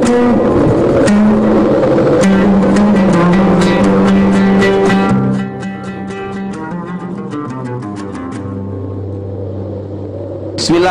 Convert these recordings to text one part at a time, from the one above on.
Bismillah,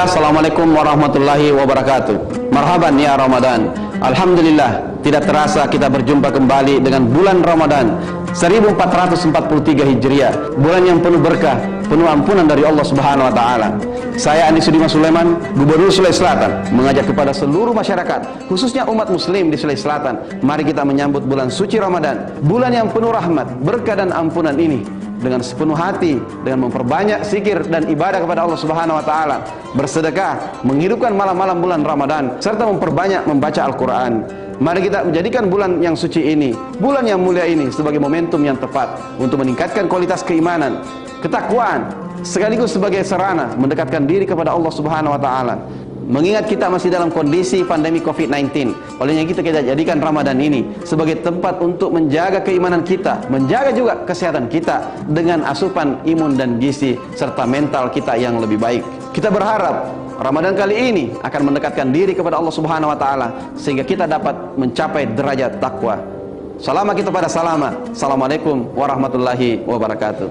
assalamualaikum warahmatullahi wabarakatuh. Marhaban ya Ramadan. Alhamdulillah, tidak terasa kita berjumpa kembali dengan bulan Ramadan 1443 Hijriah, bulan yang penuh berkah, penuh ampunan dari Allah Subhanahu wa taala. Saya Andi Sudimas Sulaiman, Gubernur Sulawesi Selatan, mengajak kepada seluruh masyarakat, khususnya umat muslim di Sulawesi Selatan, mari kita menyambut bulan suci Ramadan, bulan yang penuh rahmat, berkah dan ampunan ini dengan sepenuh hati, dengan memperbanyak zikir dan ibadah kepada Allah Subhanahu wa taala, bersedekah, menghidupkan malam-malam bulan Ramadan, serta memperbanyak membaca Al-Qur'an. Mari kita menjadikan bulan yang suci ini, bulan yang mulia ini sebagai momentum yang tepat untuk meningkatkan kualitas keimanan, ketakwaan, sekaligus sebagai sarana mendekatkan diri kepada Allah Subhanahu wa taala. Mengingat kita masih dalam kondisi pandemi COVID-19, olehnya kita jadikan Ramadan ini sebagai tempat untuk menjaga keimanan kita, menjaga juga kesehatan kita dengan asupan imun dan gizi serta mental kita yang lebih baik. Kita berharap Ramadan kali ini akan mendekatkan diri kepada Allah Subhanahu wa taala sehingga kita dapat mencapai derajat takwa. Salama kita pada salama. Assalamualaikum warahmatullahi wabarakatuh.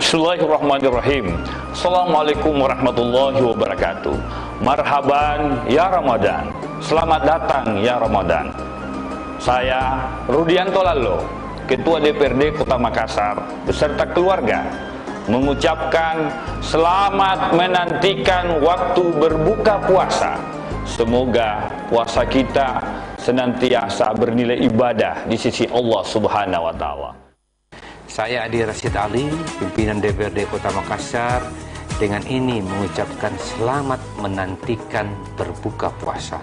Bismillahirrahmanirrahim. Assalamualaikum warahmatullahi wabarakatuh. Marhaban ya Ramadan. Selamat datang ya Ramadan. Saya Rudianto Lalo, Ketua DPRD Kota Makassar beserta keluarga, mengucapkan selamat menantikan waktu berbuka puasa. Semoga puasa kita senantiasa bernilai ibadah di sisi Allah Subhanahu wa taala. Saya Adi Rasid Ali, pimpinan DPRD Kota Makassar, dengan ini mengucapkan selamat menantikan berbuka puasa.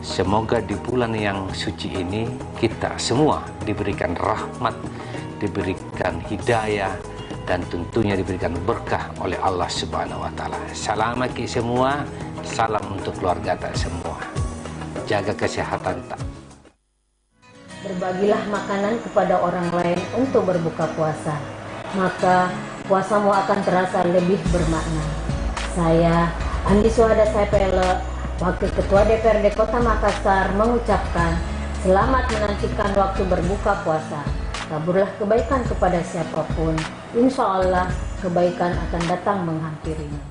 Semoga di bulan yang suci ini kita semua diberikan rahmat, diberikan hidayah, dan tentunya diberikan berkah oleh Allah Subhanahu wa taala. Salam bagi semua, salam untuk keluarga tak semua. Jaga kesehatan tak. Berbagilah makanan kepada orang lain untuk berbuka puasa, maka puasamu akan terasa lebih bermakna. Saya Andi Suhada Saipele, Wakil Ketua DPRD Kota Makassar, mengucapkan selamat menantikan waktu berbuka puasa. Taburlah kebaikan kepada siapapun, insya Allah kebaikan akan datang menghampirinya.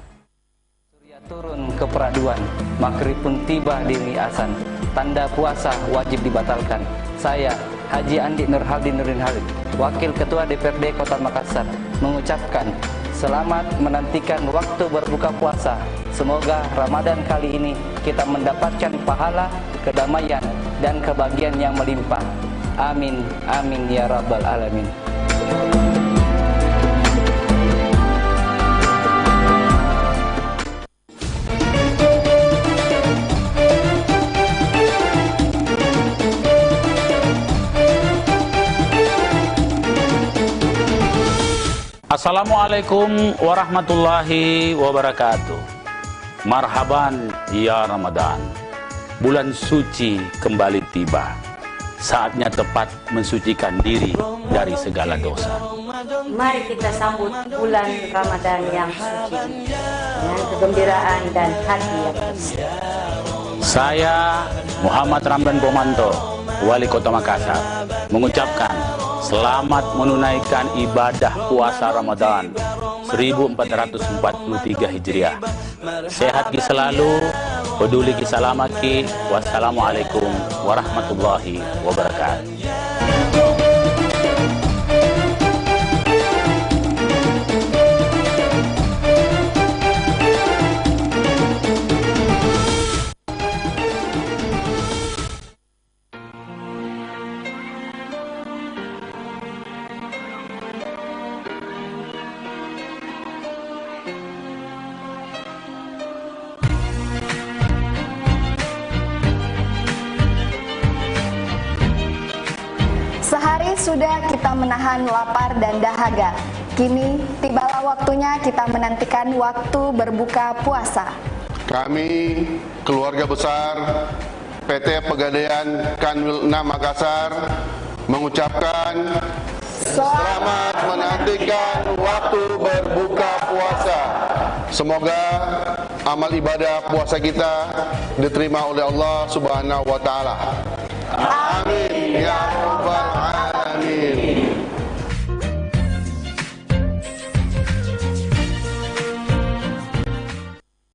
Surya turun ke peraduan, maghrib pun tiba di riasan, tanda puasa wajib dibatalkan. Saya Haji Andi Nurhaldin Nurin Halid, Wakil Ketua DPRD Kota Makassar, mengucapkan selamat menantikan waktu berbuka puasa. Semoga Ramadan kali ini kita mendapatkan pahala, kedamaian, dan kebahagiaan yang melimpah. Amin, amin ya rabbal alamin. Assalamualaikum warahmatullahi wabarakatuh. Marhaban ya Ramadan. Bulan suci kembali tiba. Saatnya tepat mensucikan diri dari segala dosa. Mari kita sambut bulan Ramadan yang suci dengan kegembiraan dan hati yang bersih. Saya Muhammad Ramdan Pomanto, Wali Kota Makassar, mengucapkan selamat menunaikan ibadah puasa Ramadan 1443 Hijriah. Sehat ki selalu, peduli ki salamaki. Wassalamualaikum warahmatullahi wabarakatuh. Sehari sudah kita menahan lapar dan dahaga. Kini tibalah waktunya kita menantikan waktu berbuka puasa. Kami, keluarga besar PT Pegadaian Kanwil 6 Makassar, mengucapkan selamat menantikan waktu berbuka puasa. Semoga amal ibadah puasa kita diterima oleh Allah Subhanahu wa taala. Amin ya rabbal